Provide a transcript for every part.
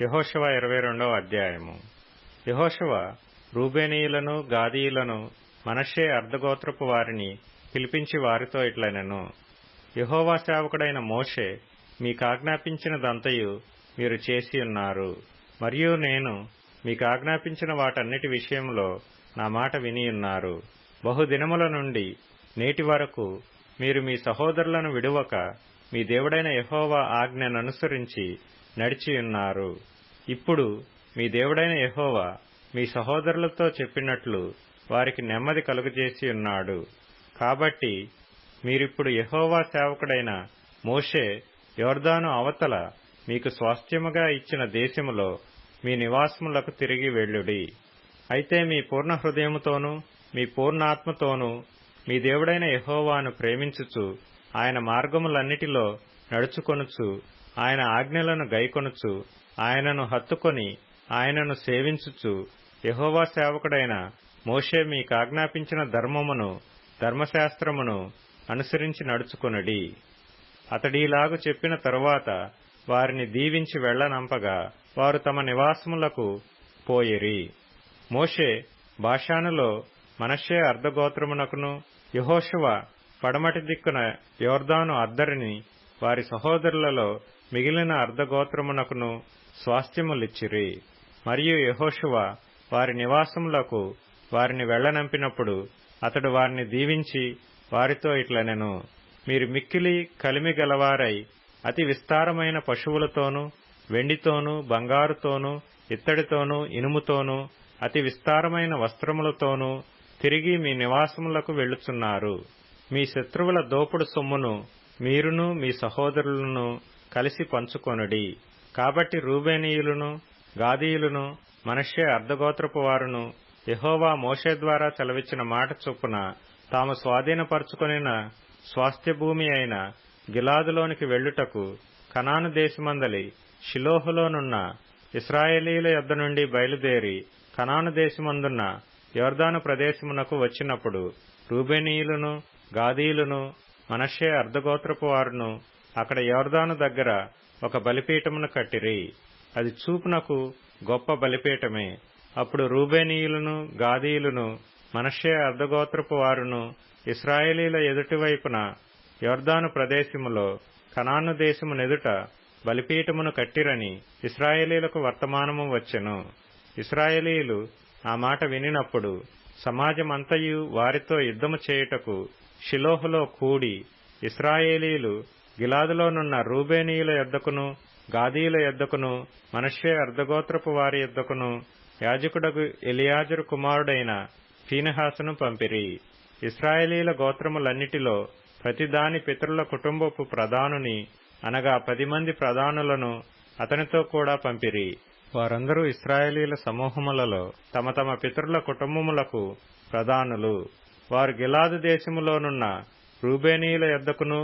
యెహోషువ 22వ అధ్యాయము. యెహోషువ రూబేనీయులను, గాదీయులను, మనష్షే అర్ధగోత్రపు వారిని పిలిపించి వారితో ఇట్లనెను. యెహోవా సేవకుడైన మోషే మీకాజ్ఞాపించినదంతయు మీరు చేసియున్నారు. మరియు నేను మీకాజ్ఞాపించిన వాటన్నిటి విషయంలో నా మాట వినియున్నారు. బహుదినముల నుండి నేటి వరకు మీరు మీ సహోదరులను విడువక మీ దేవుడైన యెహోవా ఆజ్ఞననుసరించి నడిచియున్నారు. ఇప్పుడు మీ దేవుడైన యెహోవా మీ సహోదరులతో చెప్పినట్లు వారికి నెమ్మది కలుగజేసియున్నాడు. కాబట్టి మీరిప్పుడు యెహోవా సేవకుడైన మోషే యొర్దాను అవతల మీకు స్వాస్థ్యముగా ఇచ్చిన దేశములో మీ నివాసములకు తిరిగి వెళ్ళుడి. అయితే మీ పూర్ణ హృదయముతోనూ మీ పూర్ణాత్మతోనూ మీ దేవుడైన యెహోవాను ప్రేమించుచు ఆయన మార్గములన్నిటిలో నడుచుకొనుచు ఆయన ఆజ్ఞలను గైకొనుచు ఆయనను హత్తుకొని ఆయనను సేవించుచు యెహోవా సేవకుడైన మోషే మీకాజ్ఞాపించిన ధర్మమును ధర్మశాస్త్రమును అనుసరించి నడుచుకొనుడి. అతడీలాగు చెప్పిన తరువాత వారిని దీవించి వెళ్లనంపగా వారు తమ నివాసములకు పోయిరి. మోషే బాషానులో మనష్షే అర్ధగోత్రమునకును, యెహోషువ పడమటి దిక్కున యొర్దాను అద్దరిని వారి సహోదరులలో మిగిలిన అర్ధగోత్రమునకును స్వాస్థ్యములిచ్చిరి. మరియు యెహోషువ వారి నివాసములకు వారిని వెళ్లనంపినప్పుడు అతడు వారిని దీవించి వారితో ఇట్లనెను. మీరు మిక్కిలి కలిమి గలవారై అతి విస్తారమైన పశువులతోనూ వెండితోనూ బంగారుతోనూ ఇత్తడితోనూ ఇనుముతోనూ అతి విస్తారమైన వస్త్రములతోనూ తిరిగి మీ నివాసములకు వెళ్ళుచున్నారు. మీ శత్రువుల దోపుడు సొమ్మును మీరును మీ సహోదరులను కలిసి పంచుకొనుడి. కాబట్టి రూబేనీయులను, గాదీయులను, మనష్షే అర్ధగోత్రపు వారును యెహోవా మోషే ద్వారా సెలవిచ్చిన మాట చొప్పున తాము స్వాధీనపరచుకొనిన స్వాస్థ్యభూమి అయిన గిలాదులోనికి వెళ్ళుటకు కనాను దేశమందలి షిలోహులోనున్న ఇశ్రాయేలీయుల యొద్ద నుండి బయలుదేరి కనాను దేశమందున్న యొర్దాను ప్రదేశమునకు వచ్చినప్పుడు రూబేనీయులను, గాదీయులను, మనష్షే అర్ధగోత్రపు వారును అక్కడ యొర్దాను దగ్గర ఒక బలిపీఠమును కట్టిరి. అది చూపునకు గొప్ప బలిపీఠమే. అప్పుడు రూబేనీయులను, గాదీయులను, మనష్షే అర్ధగోత్రపు వారును ఇశ్రాయేలీయుల ఎదుటివైపున యొర్దాను ప్రదేశములో కనాను దేశమునెదుట బలిపీఠమును కట్టిరని ఇశ్రాయేలీయులకు వర్తమానము వచ్చెను. ఇశ్రాయేలీయులు ఆ మాట వినినప్పుడు సమాజమంతయు వారితో యుద్ధము చేయుటకు షిలోహులో కూడి ఇశ్రాయేలీయులు గిలాదులోనున్న రూబేనీయుల యొద్దకును, గాదీయుల యొద్దకును, మనష్షే అర్ధగోత్రపు వారి యొద్దకును యాజకుడగు ఎలియాజరు కుమారుడైన ఫీనెహాసును పంపిరి. ఇశ్రాయేలీయుల గోత్రములన్నిటిలో ప్రతిదాని పితరుల కుటుంబపు ప్రధానుని అనగా 10 మంది ప్రధానులను అతనితో కూడా పంపిరి. వారందరూ ఇశ్రాయేలీయుల సమూహములలో తమ తమ పితరుల కుటుంబములకు ప్రధానులు. వారు గిలాదు దేశములోనున్న రూబేనీయుల యొద్దకును,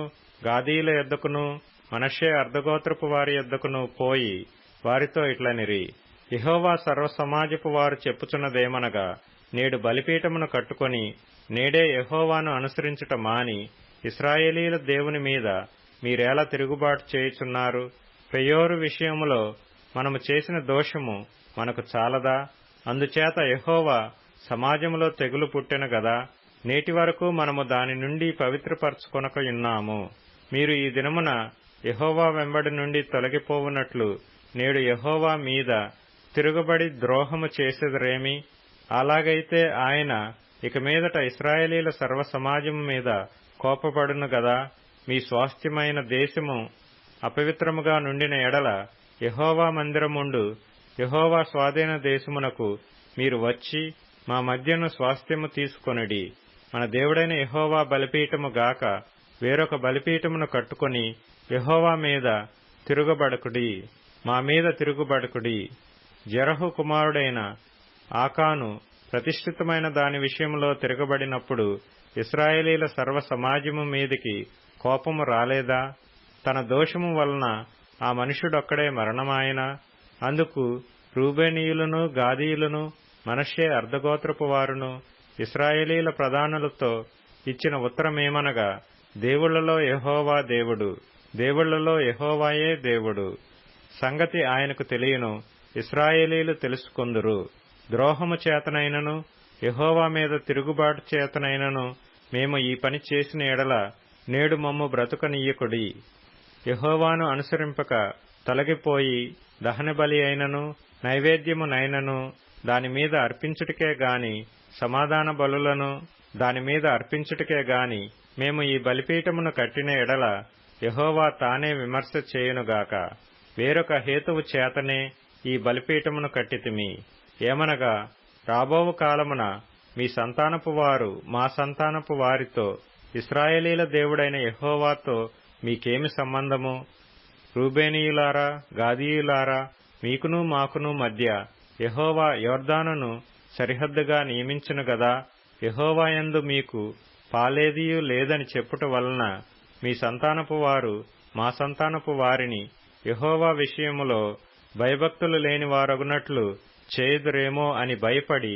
గాదీయుల యొద్దకును, మనష్షే అర్ధగోత్రపు వారి యొద్దకును పోయి వారితో ఇట్లనిరి. యెహోవా సర్వసమాజపు వారు చెప్పుచున్నదేమనగా, నేడు బలిపీఠమును కట్టుకొని నేడే యెహోవాను అనుసరించుట మాని ఇశ్రాయేలీయుల దేవుని మీద మీరేలా తిరుగుబాటు చేయుచున్నారు? పెయోరు విషయములో మనము చేసిన దోషము మనకు చాలదా? అందుచేత యెహోవా సమాజములో తెగులు పుట్టెను గదా. నేటి వరకు మనము దాని నుండి పవిత్రపరచుకొనకయున్నాము. మీరు ఈ దినమున యెహోవా వెంబడి నుండి తొలగిపోవునట్లు నేడు యెహోవా మీద తిరుగుబడి ద్రోహము చేసెదరేమి? అలాగైతే ఆయన ఇక మీదట ఇశ్రాయేలీయుల సర్వసమాజము మీద కోపపడును గదా. మీ స్వాస్థ్యమైన దేశము అపవిత్రముగా నుండిన ఎడల యెహోవా మందిరముండు యెహోవా స్వాధీన దేశమునకు మీరు వచ్చి మా మధ్యను స్వాస్థ్యము తీసుకొనుడి. మన దేవుడైన యెహోవా బలిపీఠము గాక వేరొక బలిపీఠమును కట్టుకొని యెహోవా మీద తిరుగుబడకుడి, మా మీద తిరుగుబడకుడి. జెరహు కుమారుడైన ఆకాను ప్రతిష్ఠితమైన దాని విషయంలో తిరగబడినప్పుడు ఇశ్రాయేలీయుల సర్వసమాజము మీదికి కోపము రాలేదా? తన దోషము వలన ఆ మనుష్యుడొక్కడే మరణమాయనా? అందుకు రూబేనీయులను, గాదీయులను, మనష్షే అర్ధగోత్రపు వారును ఇశ్రాయేలీయుల ప్రధానులతో ఇచ్చిన ఉత్తరమేమనగా, దేవుళ్లలో యెహోవా దేవుడు, దేవుళ్లలో యెహోవాయే దేవుడు. సంగతి ఆయనకు తెలియను, ఇశ్రాయేలీలు తెలుసుకొందురు. ద్రోహము చేతనైనను యెహోవా మీద తిరుగుబాటు చేతనైనను మేము ఈ పని చేసిన ఎడల నేడు మమ్ము బ్రతుకనీయకుడి. యెహోవాను అనుసరింపక తొలగిపోయి దహనబలి అయినను నైవేద్యమునైనను దానిమీద అర్పించుటకే గాని సమాధాన బలులను దానిమీద అర్పించుటకే గాని మేము ఈ బలిపీఠమును కట్టిన ఎడల యెహోవా తానే విమర్శ చేయునుగాక. వేరొక హేతువు చేతనే ఈ బలిపీఠమును కట్టితిమి. ఏమనగా రాబోవు కాలమున మీ సంతానపు వారు మా సంతానపు వారితో ఇశ్రాయేలీల దేవుడైన యెహోవాతో మీకేమి సంబంధము? రూబేనీయులారా, గాదీయులారా, మీకును మాకును మధ్య యెహోవా యొర్దానును సరిహద్దుగా నియమించును గదా. యెహోవాయందు మీకు పాలేదియు లేదని చెప్పుట వలన మీ సంతానపు వారు మా సంతానపు వారిని యెహోవా విషయములో భయభక్తులు లేని వారగునట్లు చేయుదురేమో అని భయపడి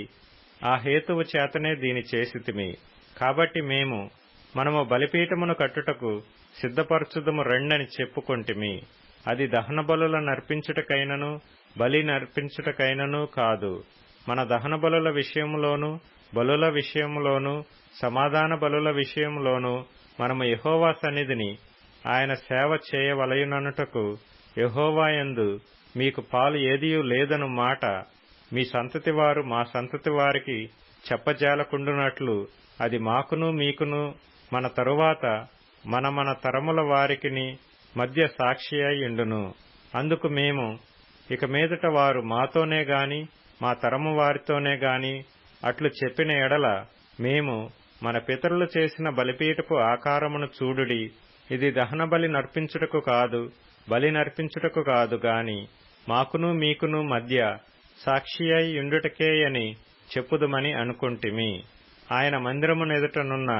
ఆ హేతువు చేతనే దీని చేసితిమి. కాబట్టి మనము బలిపీఠమును కట్టుటకు సిద్ధపరచుదము రెండని చెప్పుకొంటిమి. అది దహన బలుల నర్పించుటకైనను బలి నర్పించుటకైనను కాదు. మన దహన బలుల విషయములోను బలుల విషయములోను సమాధాన బలుల విషయములోను మనము యెహోవా సన్నిధిని ఆయన సేవ చేయవలయుననుటకు యెహోవాయందు మీకు పాలు ఏదియూ లేదను మాట మీ సంతతి వారు మా సంతతి వారికి చెప్పజాలకుండునట్లు అది మాకును మీకును మన తరువాత మన తరముల వారికిని మధ్య సాక్షి అయ్యుండును. అందుకు ఇక మీదట వారు మాతోనే గాని మా తరము వారితోనే గాని అట్లు చెప్పిన ఎడల మన పితరులు చేసిన బలిపీఠపు ఆకారమును చూడుడి, ఇది దహన బలి నర్పించుటకు కాదు, బలి నర్పించుటకు కాదు గాని మాకును మీకును మధ్య సాక్షి అయి ఉండుటకేయని చెప్పుదుమని అనుకుంటిమి. ఆయన మందిరమునెదుటనున్న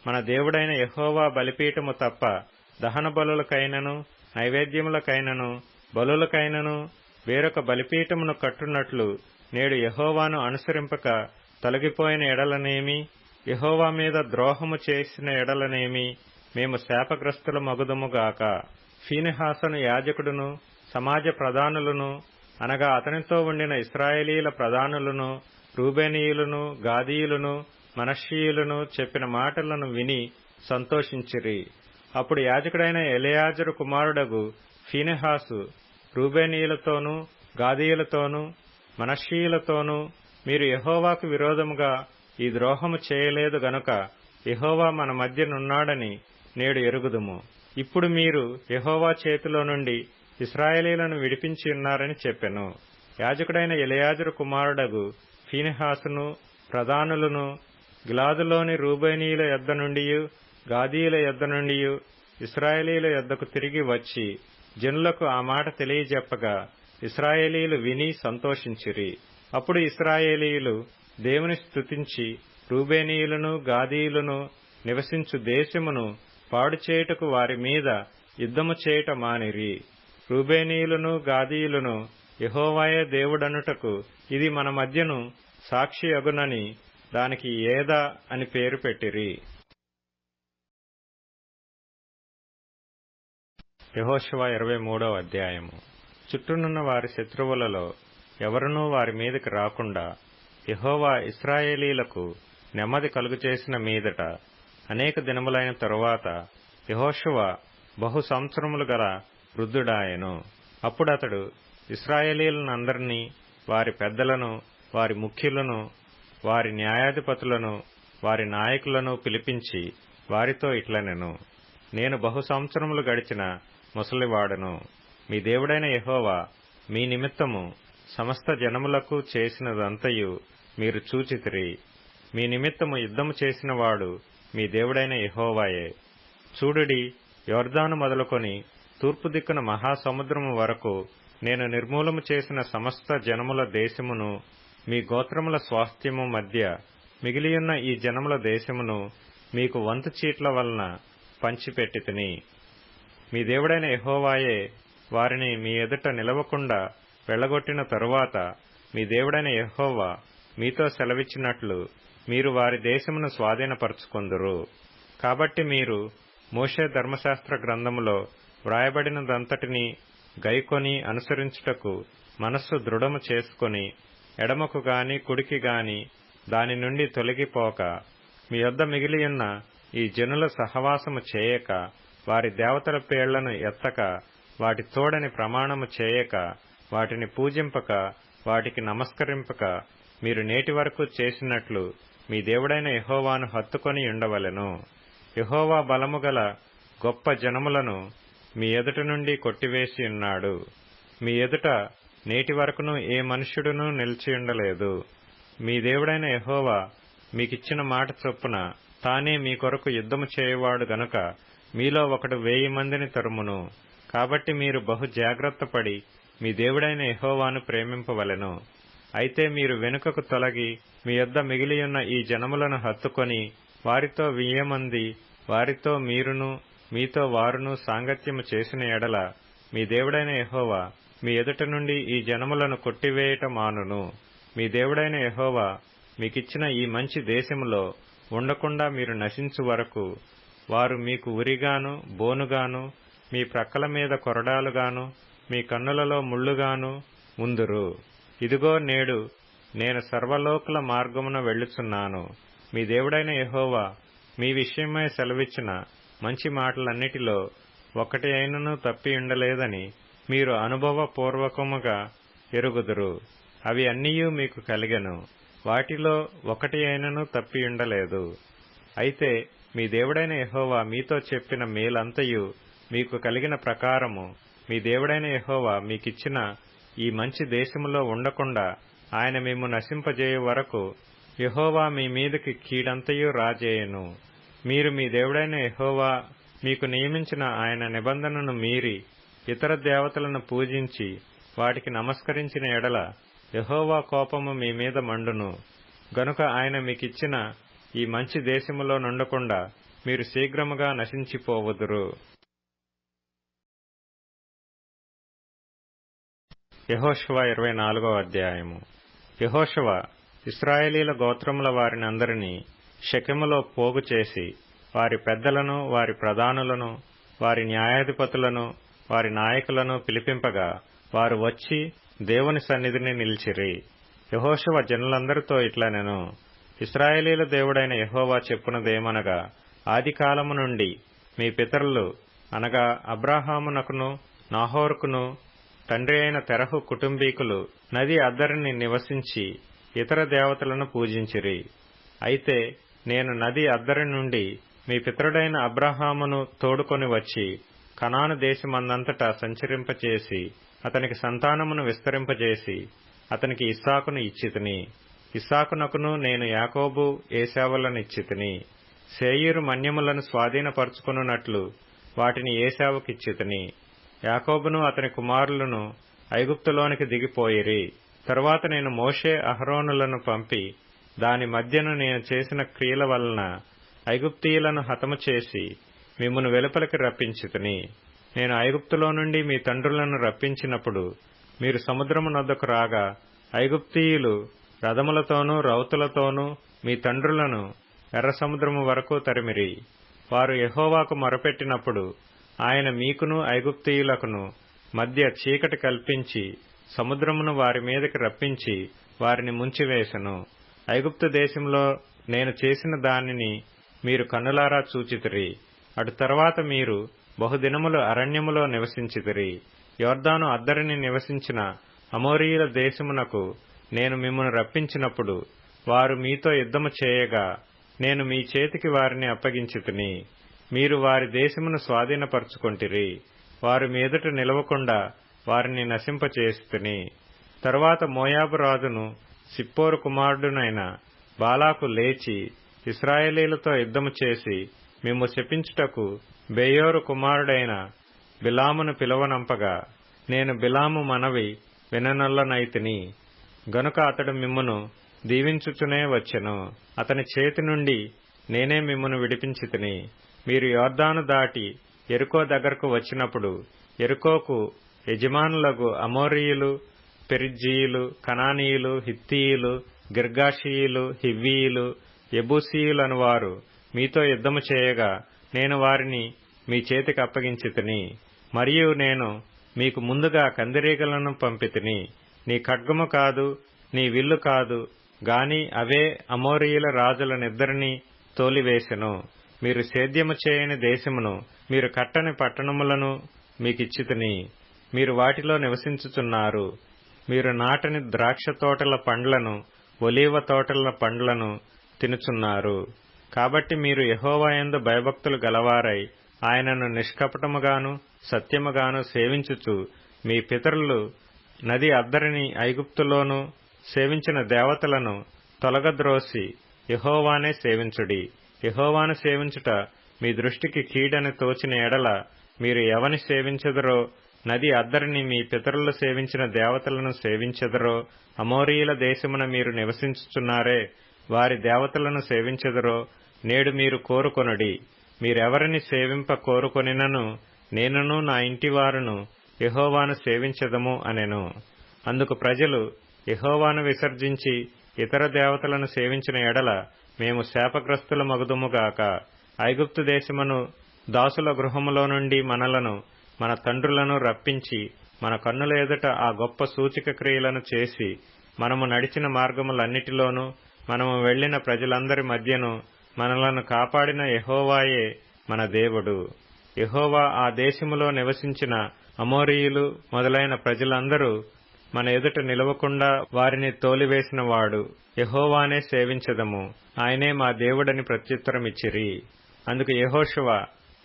మన దేవుడైన యెహోవా బలిపీఠము తప్ప దహన బలులకైనను నైవేద్యములకైనను బలులకైనను వేరొక బలిపీఠమును కట్టునట్లు నేడు యెహోవాను అనుసరింపక తొలగిపోయిన ఎడలనేమి, యెహోవా మీద ద్రోహము చేసిన ఎడలనేమి మేము శాపగ్రస్తులమగుదుముగాక. ఫీనెహాసును యాజకుడును సమాజ ప్రధానులను అనగా అతనితో ఉండిన ఇశ్రాయేలీల ప్రధానులను రూబేనీయులను గాదీయులను మనష్షీయులను చెప్పిన మాటలను విని సంతోషించిరి. అప్పుడు యాజకుడైన ఎలెయాజరు కుమారుడగు ఫీనెహాసు రూబేనీయులతోనూ గాదీయులతోనూ మనష్షీయులతోనూ మీరు యెహోవాకు విరోధముగా ఈ ద్రోహము చేయలేదు గనుక యెహోవా మన మధ్యనున్నాడని నేడు ఎరుగుదుము. ఇప్పుడు మీరు యెహోవా చేతిలో నుండి ఇశ్రాయేలీలను విడిపించి ఉన్నారని చెప్పెను. యాజకుడైన ఎలెయాజరు కుమారుడగు ఫీనెహాసును ప్రధానులను గిలాదులోని రూబేనీయుల యొద్ద నుండియు గాదీయుల యొద్ద నుండియు ఇశ్రాయేలీల యొద్దకు తిరిగి వచ్చి జనులకు ఆ మాట తెలియజెప్పగా ఇశ్రాయేలీలు విని సంతోషించిరి. అప్పుడు ఇశ్రాయేలీయులు దేవుని స్తుతించి రూబేనీయులను గాదీయులను నివసించు దేశమును పాడు చేయుటకు వారి మీద యుద్ధము చేయుట మానిరి. రూబేనీయులను గాదీయులను యెహోవాయే దేవుడనుటకు ఇది మన మధ్యను సాక్షి అగునని దానికి ఏదా అని పేరు పెట్టిరి. యెహోషువ 23వ అధ్యాయము. చుట్టూనున్న వారి శత్రువులలో ఎవరునూ వారి మీదకి రాకుండా యెహోవా ఇశ్రాయేలీలకు నెమ్మది కలుగచేసిన మీదట అనేక దినములైన తరువాత యెహోషువ బహు సంవత్సరములు గల వృద్ధుడాయెను. అప్పుడతడు ఇశ్రాయేలీలందరినీ వారి పెద్దలను వారి ముఖ్యులను వారి న్యాయాధిపతులను వారి నాయకులను పిలిపించి వారితో ఇట్లనెను, నేను బహు సంవత్సరములు గడిచిన ముసలివాడను. మీ దేవుడైన యెహోవా మీ నిమిత్తము సమస్త జనములకు చేసినదంతయు మీరు చూచితిరి. మీ నిమిత్తము యుద్ధము చేసినవాడు మీ దేవుడైన యెహోవాయే. చూడుడి, యొర్దాను మొదలుకొని తూర్పు దిక్కున మహాసముద్రము వరకు నేను నిర్మూలము చేసిన సమస్త జనముల దేశమును మీ గోత్రముల స్వాస్థ్యము మధ్య మిగిలియున్న ఈ జనముల దేశమును మీకు వంతు చీట్ల వలన పంచిపెట్టితిని. మీ దేవుడైన యెహోవాయే వారిని మీ ఎదుట నిలవకుండా వెళ్లగొట్టిన తరువాత మీ దేవుడైన యెహోవా మీతో సెలవిచ్చినట్లు మీరు వారి దేశమును స్వాధీనపరచుకొందురు. కాబట్టి మీరు మోషే ధర్మశాస్త్ర గ్రంథములో వ్రాయబడినదంతటినీ గైకొని అనుసరించుటకు మనస్సు దృఢము చేసుకొని ఎడమకు గాని కుడికి గాని దాని నుండి తొలగిపోక మీ యొద్ద మిగిలియున్న ఈ జనుల సహవాసము చేయక వారి దేవతల పేర్లను ఎత్తక వాటి తోడని ప్రమాణము చేయక వాటిని పూజింపక వాటికి నమస్కరింపక మీరు నేటి వరకు చేసినట్లు మీ దేవుడైన యెహోవాను హత్తుకొని ఉండవలెను. యెహోవా బలముగల గొప్ప జనములను మీ ఎదుట నుండి కొట్టివేసి ఉన్నాడు. మీ ఎదుట నేటి వరకును ఏ మనుష్యుడునూ నిలిచియుండలేదు. మీ దేవుడైన యెహోవా మీకిచ్చిన మాట చొప్పున తానే మీ కొరకు యుద్ధము చేయువాడు గనుక మీలో ఒకడు 1000 మందిని తరుమును. కాబట్టి మీరు బహు జాగ్రత్తపడి మీ దేవుడైన యెహోవాను ప్రేమింపవలెను. అయితే మీరు వెనుకకు తొలగి మీ యొద్ద మిగిలియున్న ఈ జనములను హత్తుకొని వారితో 1000 మంది వారితో మీరును మీతో వారును సాంగత్యము చేసిన ఎడల మీ దేవుడైన యెహోవా మీ ఎదుట నుండి ఈ జనములను కొట్టివేయట మానును. మీ దేవుడైన యెహోవా మీకిచ్చిన ఈ మంచి దేశములో ఉండకుండా మీరు నశించు వరకు వారు మీకు ఉరిగాను బోనుగాను మీ ప్రక్కల మీద కొరడాలుగాను మీ కన్నులలో ముళ్లుగాను ఉందురు. ఇదిగో నేడు నేను సర్వలోకుల మార్గమున వెళ్ళుచున్నాను. మీ దేవుడైన యెహోవా మీ విషయమై సెలవిచ్చిన మంచి మాటలన్నిటిలో ఒకటి అయినను తప్పి ఉండలేదని మీరు అనుభవపూర్వకముగా ఎరుగుదురు. అవి అన్నీయూ మీకు కలిగెను, వాటిలో ఒకటి అయినను తప్పి ఉండలేదు. అయితే మీ దేవుడైన యెహోవా మీతో చెప్పిన మేలంతయు మీకు కలిగిన ప్రకారము మీ దేవుడైన యెహోవా మీకిచ్చిన ఈ మంచి దేశములో ఉండకుండా ఆయన మిమ్ము నశింపజేయు వరకు యెహోవా మీ మీదికి కీడంతయు రాజేయును. మీరు మీ దేవుడైన యెహోవా మీకు నియమించిన ఆయన నిబంధనను మీరి ఇతర దేవతలను పూజించి వాటికి నమస్కరించిన ఎడల యెహోవా కోపము మీ మీద మండును. గనుక ఆయన మీకిచ్చిన ఈ మంచి దేశములో నుండకుండా మీరు శీఘ్రముగా నశించిపోవుదురు. యెహోషువ 24వ అధ్యాయము. యెహోషువ ఇశ్రాయేలీల గోత్రముల వారినందరినీ షెకెములో పోగు చేసి వారి పెద్దలను వారి ప్రధానులను వారి న్యాయాధిపతులను వారి నాయకులను పిలిపింపగా వారు వచ్చి దేవుని సన్నిధిని నిలిచిరి. యెహోషువ జనులందరితో ఇట్లనెను, ఇశ్రాయేలీల దేవుడైన యెహోవా చెప్పునదేమనగా, ఆదికాలము నుండి మీ పితరులు అనగా అబ్రాహామునకును నాహోరుకును తండ్రి అయిన తెరహు కుటుంబీకులు నది అద్దరిని నివసించి ఇతర దేవతలను పూజించిరి. అయితే నేను నది అద్దరి నుండి మీ పితరుడైన అబ్రాహామును తోడుకొని వచ్చి కనాను దేశమందంతటా సంచరింపచేసి అతనికి సంతానమును విస్తరింపజేసి అతనికి ఇస్సాకును ఇచ్చితిని. ఇస్సాకునకును నేను యాకోబు ఏశావులనిచ్చితిని. శేయీరు మన్యములను స్వాధీనపరుచుకొనున్నట్లు వాటిని ఏశావుకిచ్చితిని. యాకోబును అతని కుమారులను ఐగుప్తులోనికి దిగిపోయిరి. తరువాత నేను మోషే అహరోనులను పంపి దాని మధ్యను నేను చేసిన క్రియల వలన ఐగుప్తీయులను హతము చేసి మిమ్మును వెలుపలికి రప్పించితిని. నేను ఐగుప్తులో నుండి మీ తండ్రులను రప్పించినప్పుడు మీరు సముద్రము నొద్దకు రాగా ఐగుప్తీయులు రథములతోనూ రౌతులతోనూ మీ తండ్రులను ఎర్ర సముద్రము వరకు తరిమిరి. వారు యెహోవాకు మొరపెట్టినప్పుడు ఆయన మీకును ఐగుప్తీయులకును మధ్య చీకటి కల్పించి సముద్రమును వారి మీదకి రప్పించి వారిని ముంచివేసెను. ఐగుప్తు దేశంలో నేను చేసిన దానిని మీరు కన్నులారా చూచితిరి. అటు తర్వాత మీరు బహుదినములు అరణ్యములో నివసించితిరి. యొర్దాను అద్దరిని నివసించిన అమోరీయుల దేశమునకు నేను మిమ్మును రప్పించినప్పుడు వారు మీతో యుద్ధము చేయగా నేను మీ చేతికి వారిని అప్పగించితిని. మీరు వారి దేశమును స్వాధీనపరుచుకొంటిరి. వారు మీ ఎదుట నిలవకుండా వారిని నశింపచేసితిని. తరువాత మోయాబు రాజును సిప్పోరు కుమారుడునైన బాలాకు లేచి ఇశ్రాయేలీలతో యుద్ధము చేసి మిమ్ము శపించుటకు బెయోరు కుమారుడైన బిలామును పిలువనంపగా నేను బిలాము మనవి విననొల్లనైతిని. గనుక అతడు మిమ్మును దీవించుచునే వచ్చెను. అతని చేతి నుండి నేనే మిమ్మును విడిపించితిని. మీరు యొర్దాను దాటి యెరికో దగ్గరకు వచ్చినప్పుడు యెరికోకు యజమానులగు అమోరీయులు, పెరిజ్జీయులు, కనానీయులు, హిత్తీయులు, గిర్గాషీయులు, హివ్వీయులు, యెబూసీయులను వారు మీతో యుద్ధము చేయగా నేను వారిని మీ చేతికి అప్పగించితిని. మరియు నేను మీకు ముందుగా కందిరీగలను పంపితిని. నీ ఖడ్గము కాదు, నీ విల్లు కాదు గాని అవే అమోరీయుల రాజులనిద్దరినీ తోలివేసెను. మీరు సేద్యము చేయని దేశమును, మీరు కట్టని పట్టణములను మీకిచ్చితిని. మీరు వాటిలో నివసించుచున్నారు. మీరు నాటని ద్రాక్ష తోటల పండ్లను, ఒలీవ తోటల పండ్లను తినుచున్నారు. కాబట్టి మీరు యెహోవా యందు భయభక్తులు గలవారై ఆయనను నిష్కపటముగాను సత్యముగాను సేవించుచు, మీ పితరులు నది అద్దరిని ఐగుప్తులోను సేవించిన దేవతలను తొలగద్రోసి యెహోవానే సేవించుడి. యెహోవాను సేవించుట మీ దృష్టికి కీడని తోచిన ఎడల మీరు ఎవని సేవించెదరో, నది అద్దరిని మీ పితరులు సేవించిన దేవతలను సేవించెదరో, అమోరీయుల దేశమున మీరు నివసించుచున్నారే వారి దేవతలను సేవించెదరో నేడు మీరు కోరుకొనుడి. మీరెవరిని సేవింప కోరుకొనినను నేనును నా ఇంటివారును యెహోవాను సేవించెదము అనెను. అందుకు ప్రజలు, యెహోవాను విసర్జించి ఇతర దేవతలను సేవించిన ఎడల మేము శాపగ్రస్తులమగుదుముగాక. ఐగుప్తు దేశమును దాసుల గృహములో నుండి మనలను మన తండ్రులను రప్పించి మన కన్నుల ఎదుట ఆ గొప్ప సూచక క్రియలను చేసి మనము నడిచిన మార్గములన్నిటిలోనూ మనము వెళ్లిన ప్రజలందరి మధ్యను మనలను కాపాడిన యెహోవాయే మన దేవుడు. యెహోవా ఆ దేశములో నివసించిన అమోరీయులు మొదలైన ప్రజలందరూ మన ఎదుట నిలవకుండా వారిని తోలివేసినవాడు. యెహోవానే సేవించెదము, ఆయనే మా దేవుడని ప్రత్యుత్తరమిచ్చిరి. అందుకు యెహోషువ,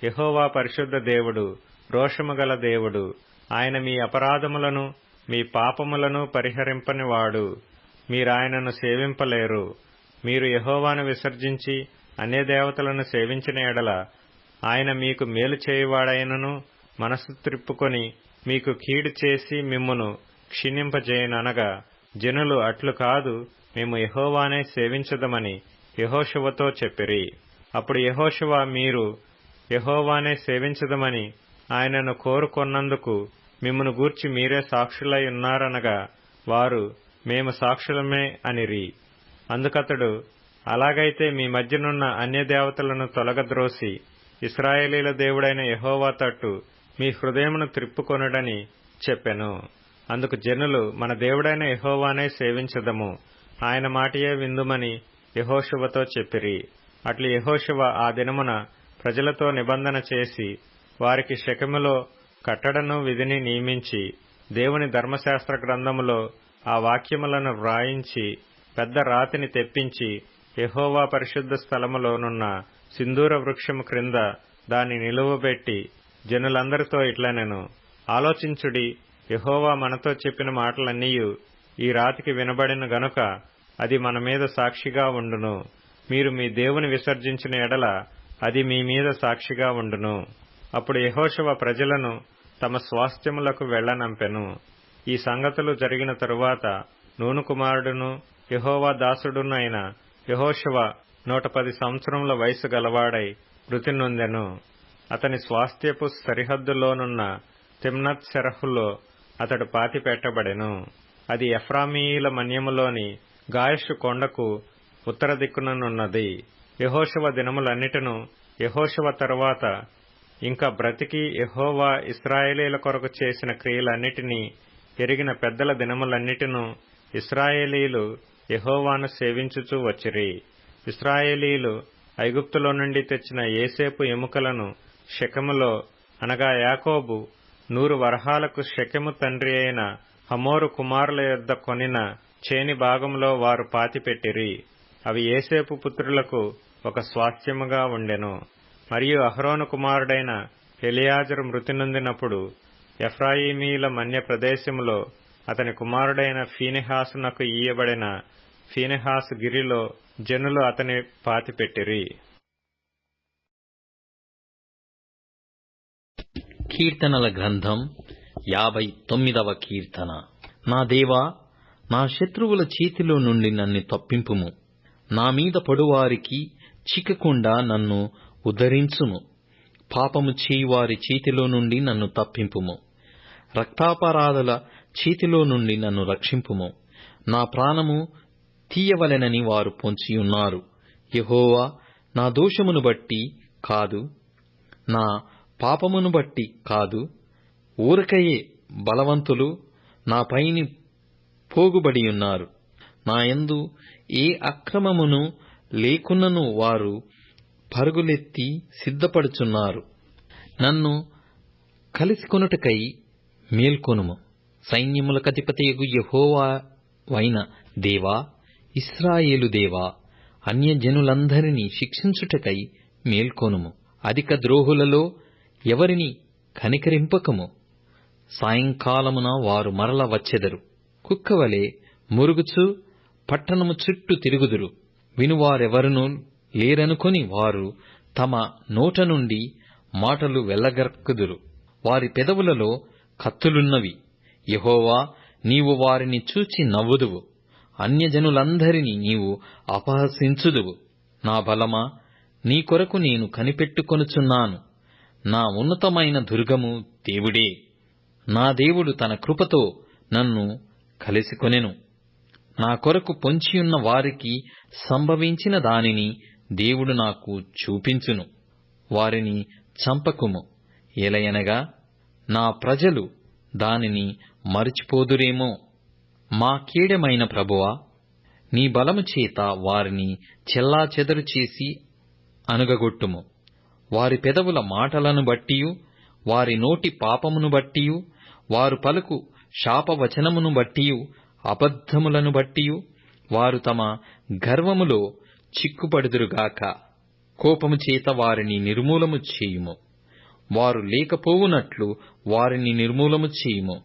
యెహోవా పరిశుద్ధ దేవుడు, రోషము గల దేవుడు. ఆయన మీ అపరాధములను మీ పాపములను పరిహరింపనివాడు. మీరాయనను సేవింపలేరు. మీరు యెహోవాను విసర్జించి అన్యదేవతలను సేవించిన ఎడల ఆయన మీకు మేలు చేయువాడైనను మనసు త్రిప్పుకొని మీకు కీడు చేసి మిమ్మును క్షీణింపజేయననగా జనులు అట్లు కాదు, మేము యెహోవానే సేవించదమని యెహోషువతో చెప్పిరి. అప్పుడు యెహోషువ, మీరు యెహోవానే సేవించదమని ఆయనను కోరుకొన్నందుకు మిమ్మును గూర్చి మీరే సాక్షులై ఉన్నారనగా వారు, మేము సాక్షులమే అనిరి. అందుకతడు, అలాగైతే మీ మధ్యనున్న అన్యదేవతలను తొలగద్రోసి ఇశ్రాయేలీల దేవుడైన యెహోవా తట్టు మీ హృదయమును త్రిప్పుకొనుడని చెప్పెను. అందుకు జనులు, మన దేవుడైన యెహోవానే సేవించదము, ఆయన మాటయే విందుమని యెహోషువతో చెప్పిరి. అట్లు యెహోషువ ఆ దినమున ప్రజలతో నిబంధన చేసి వారికి షెకెములో కట్టడను విధిని నియమించి దేవుని ధర్మశాస్త్ర గ్రంథములో ఆ వాక్యములను వ్రాయించి పెద్ద రాతిని తెప్పించి యెహోవా పరిశుద్ధ స్థలములోనున్న సింధూర వృక్షము క్రింద దాన్ని నిలువబెట్టి జనులందరితో ఇట్లనెను, ఆలోచించుడి, యెహోవా మనతో చెప్పిన మాటలన్నీయు ఈ రాతికి వినబడిన గనుక అది మన మీద సాక్షిగా ఉండును. మీరు మీ దేవుని విసర్జించిన ఎడల అది మీ మీద సాక్షిగా ఉండును. అప్పుడు యెహోషువ ప్రజలను తమ స్వాస్థ్యములకు వెళ్లనంపెను. ఈ సంగతులు జరిగిన తరువాత నూను కుమారుడును యెహోవా దాసుడును అయిన యెహోషువ 110 సంవత్సరముల వయసు గలవాడై మృతి నొందెను. అతని స్వాస్థ్యపు సరిహద్దులోనున్న తిమ్నత్ సెరహులో అతడు పాతిపెట్టబడెను. అది ఎఫ్రామీయుల మన్యములోని గాయషు కొండకు ఉత్తర దిక్కుననున్నది. యెహోషువ దినములన్నిటను యెహోషువ తరువాత ఇంకా బ్రతికి యెహోవా ఇశ్రాయేలీల కొరకు చేసిన క్రియలన్నిటినీ ఎరిగిన పెద్దల దినములన్నిటిను ఇశ్రాయేలీలు యెహోవాను సేవించుచూ వచ్చిరి. ఇశ్రాయేలీలు ఐగుప్తులో నుండి తెచ్చిన యోసేపు ఎముకలను షెకెములో, అనగా యాకోబు 100 వరహాలకు షెకెము తండ్రి అయిన హమోరు కుమారుల యొద్ద కొనిన చేని భాగంలో వారు పాతిపెట్టిరి. అవి యోసేపు పుత్రులకు ఒక స్వాస్థ్యముగా ఉండెను. మరియు అహరోను కుమారుడైన ఎలియాజరు మృతి నొందినప్పుడు ఎఫ్రాయిమీల మన్య ప్రదేశములో అతని కుమారుడైన ఫీనెహాసునకు ఇయ్యబడిన ఫీనెహాసు గిరిలో జనులు అతని పాతిపెట్టిరి. కీర్తనల గ్రంథం 59వ కీర్తన. నా దేవా, నా శత్రువుల చేతిలో నుండి నన్ను తప్పింపుము. నా మీద పడువారికి చిక్కకుండా నన్ను ఉద్ధరించుము. పాపము చేయువారి చేతిలో నుండి నన్ను తప్పింపుము. రక్తాపరాధుల చేతిలో నుండి నన్ను రక్షింపుము. నా ప్రాణము తీయవలెనని వారు పొంచియున్నారు. యెహోవా, నా దోషమును బట్టి కాదు, నా పాపమును బట్టి కాదు, ఊరకయే బలవంతులు నాపైని పోగుబడియున్నారు. నాయందు ఏ అక్రమమును లేకున్నను వారు పరుగులెత్తి సిద్ధపడుచున్నారు. నన్ను కలిసికొనుటకై మేల్కొనుము. సైన్యములకధిపతియగు యెహోవావైన దేవా, ఇశ్రాయేలు దేవా, అన్యజనులందరినీ శిక్షించుటకై మేల్కొనుము. అధిక ద్రోహులలో ఎవరిని కనికరింపకము. సాయంకాలమున వారు మరల వచ్చెదరు. కుక్కవలే మురుగుచు పట్టణము చుట్టూ తిరుగుదురు. వినువారెవరునూ లేరనుకొని వారు తమ నోట నుండి మాటలు వెళ్లగక్కుదురు. వారి పెదవులలో కత్తులున్నవి. యెహోవా, నీవు వారిని చూచి నవ్వుదువు. అన్యజనులందరినీ నీవు అపహసించుదువు. నా బలమా, నీ కొరకు నేను కనిపెట్టుకొనుచున్నాను. నా ఉన్నతమైన దుర్గము దేవుడే. నా దేవుడు తన కృపతో నన్ను కలిసికొనెను. నా కొరకు పొంచియున్న వారికి సంభవించిన దానిని దేవుడు నాకు చూపించును. వారిని చంపకుము, ఎలయనగా నా ప్రజలు దానిని మరచిపోదురేమో. మా కీడెమైన ప్రభువా, నీ బలము చేత వారిని చెల్లాచెదరు చేసి అణగగొట్టుము. వారి పెదవుల మాటలను బట్టియు, వారి నోటి పాపమును బట్టియు, వారు పలుకు శాపవచనమును బట్టియు, అబద్ధములను బట్టియు వారు తమ గర్వములో చిక్కుపడుదురుగాక. కోపము చేత వారిని నిర్మూలము చేయుము. వారు లేకపోవునట్లు వారిని నిర్మూలము చేయుము.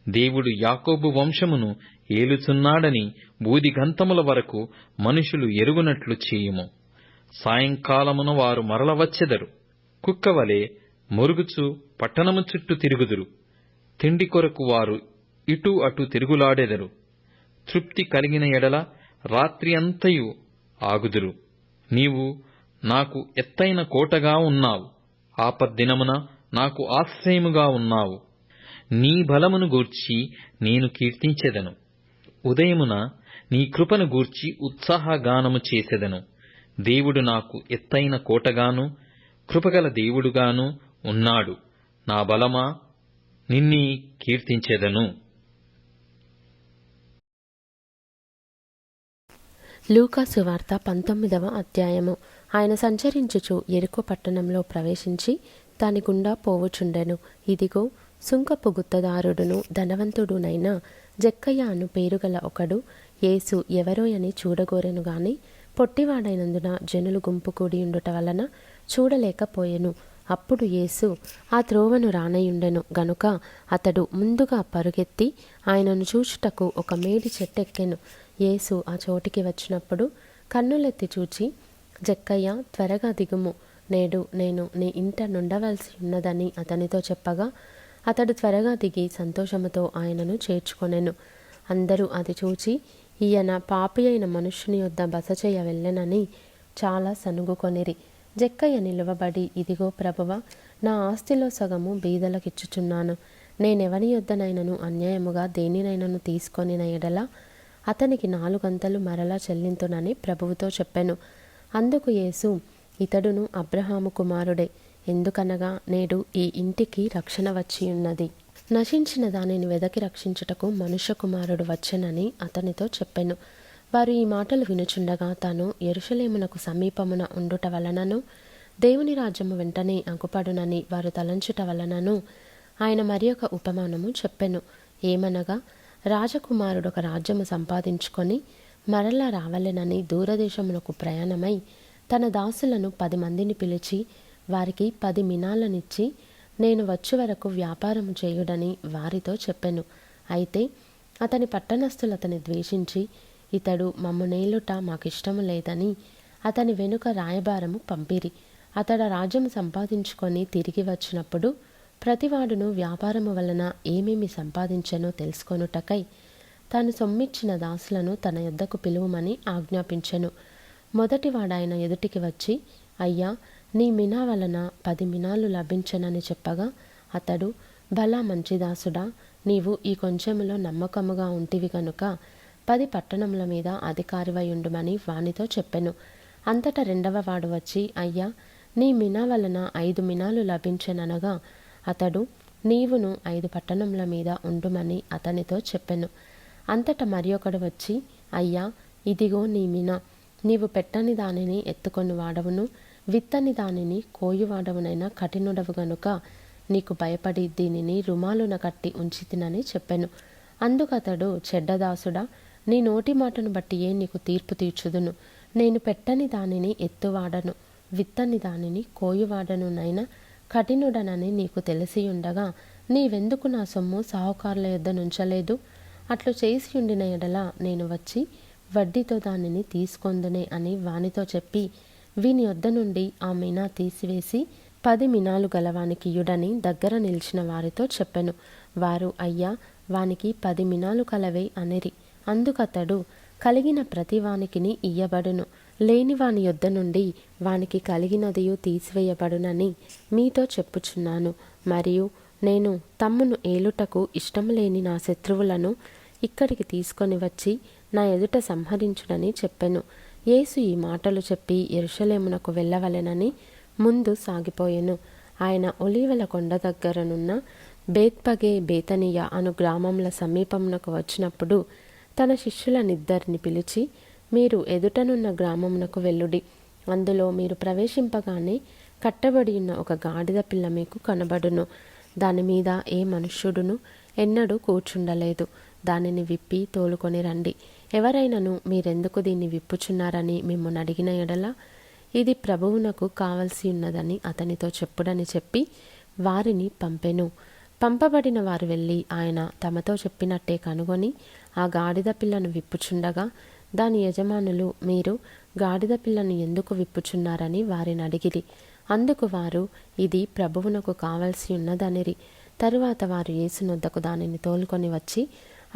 దేవుడు యాకోబు వంశమును ఏలుచున్నాడని బూదిగంతముల వరకు మనుషులు ఎరుగునట్లు చేయుము. సాయంకాలమున వారు మరల వచ్చెదరు. కుక్కవలే మొరుగుచు పట్టణము చుట్టూ తిరుగుదురు. తిండి కొరకు వారు ఇటు అటు తిరుగులాడెదరు. తృప్తి కలిగిన ఎడల రాత్రి అంతయు ఆగుదురు. నీవు నాకు ఎత్తైన కోటగా ఉన్నావు. ఆపద్దినమున నాకు ఆశ్రయముగా ఉన్నావు. నీ బలమును గూర్చి నేను కీర్తించెదను. ఉదయమున నీ కృపను గూర్చి ఉత్సాహగానము చేసెదను. దేవుడు నాకు ఎత్తైన కోటగాను కృపగల దేవుడుగాను ఉన్నాడు. నా బలమా, నిన్ని కీర్తించెదను. లూకా సువార్త 19వ అధ్యాయము. ఆయన సంచరించుచు యెరికో పట్టణంలో ప్రవేశించి దాని గుండా పోవుచుండెను. ఇదిగో, సుంకపు గుత్తదారుడును ధనవంతుడునైన జక్కయ్య అను పేరుగల ఒకడు యేసు ఎవరోయని చూడగోరెను గాని పొట్టివాడైనందున జనులు గుంపు కూడియుండుట వలన చూడలేకపోయెను. అప్పుడు యేసు ఆ త్రోవను రానయుండెను గనుక అతడు ముందుగా పరుగెత్తి ఆయనను చూచుటకు ఒక మేడి చెట్టెక్కెను. యేసు ఆ చోటికి వచ్చినప్పుడు కన్నులెత్తి చూచి, జక్కయ్య, త్వరగా దిగుము, నేడు నేను నీ ఇంట నుండవలసి ఉన్నదని అతనితో చెప్పగా అతడు త్వరగా దిగి సంతోషముతో ఆయనను చేర్చుకొనెను. అందరూ అది చూచి, ఈయన పాపి అయిన మనుష్యుని యొద్ద బస చేయ వెళ్ళెనని చాలా సనుగుకొనిరి. జక్కయ్య నిలువబడి, ఇదిగో ప్రభువా, నా ఆస్తిలో సగము బీదలకిచ్చుచున్నాను. నేనెవని యొద్దనైనను అన్యాయముగా దేనినైనను తీసుకొనిన ఎడల అతనికి 4 గంతలు మరలా చెల్లింతునని ప్రభువుతో చెప్పెను. అందుకు యేసు, ఇతడును అబ్రహాము కుమారుడే, ఎందుకనగా నేడు ఈ ఇంటికి రక్షణ వచ్చియున్నది. నశించిన దానిని వెదకి రక్షించుటకు మనుష్య కుమారుడు వచ్చెనని అతనితో చెప్పెను. వారు ఈ మాటలు వినుచుండగా తాను యెరూషలేమునకు సమీపమున ఉండుట వలనను దేవుని రాజ్యము వెంటనే అగుపడునని వారు తలంచుట వలనను ఆయన మరి ఒక ఉపమానము చెప్పెను. ఏమనగా, రాజకుమారుడు ఒక రాజ్యము సంపాదించుకొని మరలా రావలెనని దూరదేశమునకు ప్రయాణమై తన దాసులను 10 మందిని పిలిచి వారికి 10 మినాలనిచ్చి, నేను వచ్చు వరకు వ్యాపారము చేయుడని వారితో చెప్పెను. అయితే అతని పట్టణస్థులు అతని ద్వేషించి, ఇతడు మమ్మునేలుట మాకిష్టము లేదని అతని వెనుక రాయబారము పంపిరి. అతడు రాజ్యము సంపాదించుకొని తిరిగి వచ్చినప్పుడు ప్రతివాడును వ్యాపారము వలన ఏమేమి సంపాదించెనో తెలుసుకొనుటకై తాను సొమ్మిచ్చిన దాసులను తన యొద్దకు పిలువమని ఆజ్ఞాపించెను. మొదటివాడాయన ఎదుటికి వచ్చి, అయ్యా, నీ మినా వలన 10 మినాలు లభించెనని చెప్పగా అతడు, భలా మంచి దాసుడా, నీవు ఈ కొంచెములో నమ్మకముగా ఉంటివి గనుక 10 పట్టణముల మీద అధికారివై ఉండుమని వానితో చెప్పెను. అంతటా రెండవ వాడు వచ్చి, అయ్యా, నీ మినా వలన 5 మినాలు లభించెననగా అతడు, నీవును 5 పట్టణముల మీద ఉండుమని అతనితో చెప్పెను. అంతట మరియొకడు వచ్చి, అయ్యా, ఇదిగో నీ మిన. నీవు పెట్టని దానిని ఎత్తుకొని వాడవును, విత్తని దానిని కోయువాడవునైనా కఠినుడవు గనుక నీకు భయపడి దీనిని రుమాలున కట్టి ఉంచితినని చెప్పెను. అందుకతడు, చెడ్డదాసుడా, నీ నోటి మాటను బట్టియే నీకు తీర్పు తీర్చుదును. నేను పెట్టని దానిని ఎత్తువాడను, విత్తని దానిని కోయువాడనునైనా కఠినుడనని నీకు తెలిసియుండగా నీవెందుకు నా సొమ్ము సాహుకారుల యొద్ద నుంచలేదు? అట్లు చేసి ఉండిన ఎడల నేను వచ్చి వడ్డీతో దానిని తీసుకొందునే అని వానితో చెప్పి వీని యొద్ద నుండి ఆ మినా తీసివేసి 10 మినాలు గలవానికి యుడని దగ్గర నిలిచిన వారితో చెప్పెను. వారు, అయ్యా, వానికి 10 మినాలు కలవే అనిరి. అందుకతడు, కలిగిన ప్రతి వానికిని ఇయ్యబడును, లేని వాని యొద్ద నుండి వానికి కలిగినదియు తీసివేయబడునని మీతో చెప్పుచున్నాను. మరియు నేను తమ్మును ఏలుటకు ఇష్టము లేని నా శత్రువులను ఇక్కడికి తీసుకొని వచ్చి నా ఎదుట సంహరించుడని చెప్పెను. యేసు ఈ మాటలు చెప్పి యెరూషలేమునకు వెళ్ళవలెనని ముందు సాగిపోయెను. ఆయన ఒలీవల కొండ దగ్గరనున్న బేత్పగే బేతనియ అను గ్రామముల సమీపమునకు వచ్చినప్పుడు తన శిష్యులనిద్దరిని పిలిచి, మీరు ఎదుటనున్న గ్రామమునకు వెళ్ళుడి. అందులో మీరు ప్రవేశింపగానే కట్టబడి ఉన్న ఒక గాడిద పిల్ల మీకు కనబడును. దాని మీద ఏ మనుష్యుడును ఎన్నడూ కూర్చుండలేదు. దానిని విప్పి తోలుకొని రండి. ఎవరైనను మీరెందుకు దీన్ని విప్పుచున్నారని మిమ్మల్ని అడిగిన ఎడల ఇది ప్రభువునకు కావలసి ఉన్నదని అతనితో చెప్పుడని చెప్పి వారిని పంపెను. పంపబడిన వారు వెళ్ళి ఆయన తమతో చెప్పినట్టే కనుగొని ఆ గాడిద పిల్లను విప్పుచుండగా దాని యజమానులు, మీరు గాడిద పిల్లను ఎందుకు విప్పుచున్నారని వారిని అడిగిరి. అందుకు వారు, ఇది ప్రభువునకు కావలసి ఉన్నదనిరి. తరువాత వారు యేసునొద్దకు దానిని తోలుకొని వచ్చి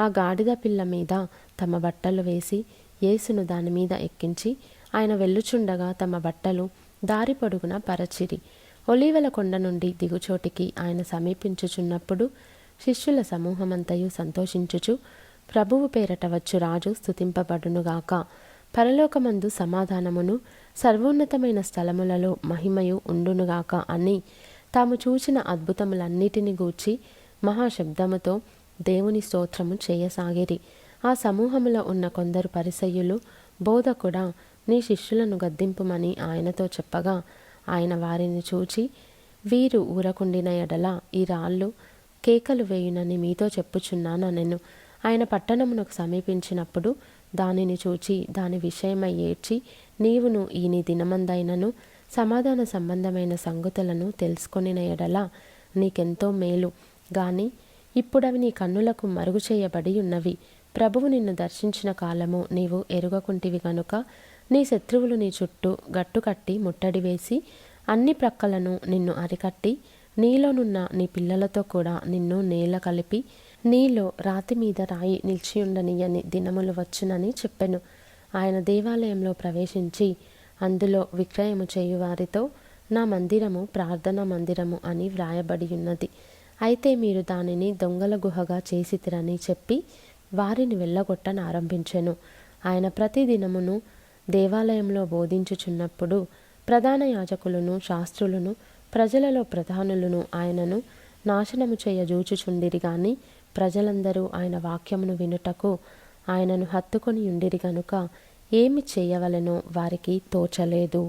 ఆ గాడిద పిల్ల మీద తమ బట్టలు వేసి యేసును దాని మీద ఎక్కించి ఆయన వెళ్ళుచుండగా తమ బట్టలు దారి పొడుగున పరచిరి. ఒలీవల కొండ నుండి దిగుచోటికి ఆయన సమీపించుచున్నప్పుడు శిష్యుల సమూహమంతయు సంతోషించుచు, ప్రభువు పేరట వచ్చు రాజు స్తుతింపబడునుగాక, పరలోకమందు సమాధానమును, సర్వోన్నతమైన స్థలములలో మహిమయు ఉండునుగాక అని తాము చూచిన అద్భుతములన్నిటిని గూర్చి మహాశబ్దముతో దేవుని స్తోత్రము చేయసాగిరి. ఆ సమూహములో ఉన్న కొందరు పరిసయ్యులు, బోధకుడా, నీ శిష్యులను గద్దింపుమని ఆయనతో చెప్పగా ఆయన వారిని చూచి, వీరు ఊరకుండిన ఎడల ఈ రాళ్ళు కేకలు వేయునని మీతో చెప్పుచున్నానెను. ఆయన పట్టణమునకు సమీపించినప్పుడు దానిని చూచి దాని విషయమై ఏడ్చి, నీవును ఈ నీ దినమందైనను సమాధాన సంబంధమైన సంగతులను తెలుసుకొనిన ఎడల నీకెంతో మేలు. గాని ఇప్పుడవి నీ కన్నులకు మరుగు చేయబడి ఉన్నవి. ప్రభువు నిన్ను దర్శించిన కాలము నీవు ఎరుగకుంటివి గనుక నీ శత్రువులు నీ చుట్టూ గట్టుకట్టి ముట్టడి వేసి అన్ని ప్రక్కలను నిన్ను అరికట్టి నీలోనున్న నీ పిల్లలతో కూడా నిన్ను నేల కలిపి నీలో రాతి మీద రాయి నిలిచియుండనియని దినములు వచ్చునని చెప్పెను. ఆయన దేవాలయంలో ప్రవేశించి అందులో విక్రయము చేయువారితో, నా మందిరము ప్రార్థనా మందిరము అని వ్రాయబడి ఉన్నది, అయితే మీరు దానిని దొంగల గుహగా చేసితిరని చెప్పి వారిని వెళ్ళగొట్టనారంభించెను. ఆయన ప్రతిదినమును దేవాలయంలో బోధించుచున్నప్పుడు ప్రధాన యాజకులను, శాస్త్రులను, ప్రజలలో ప్రధానులను ఆయనను నాశనము చేయజూచుచుండిరి గాని ప్రజలందరూ ఆయన వాక్యమును వినుటకు ఆయనను హత్తుకొని ఉండిరి గనుక ఏమి చేయవలెనో వారికి తోచలేదు.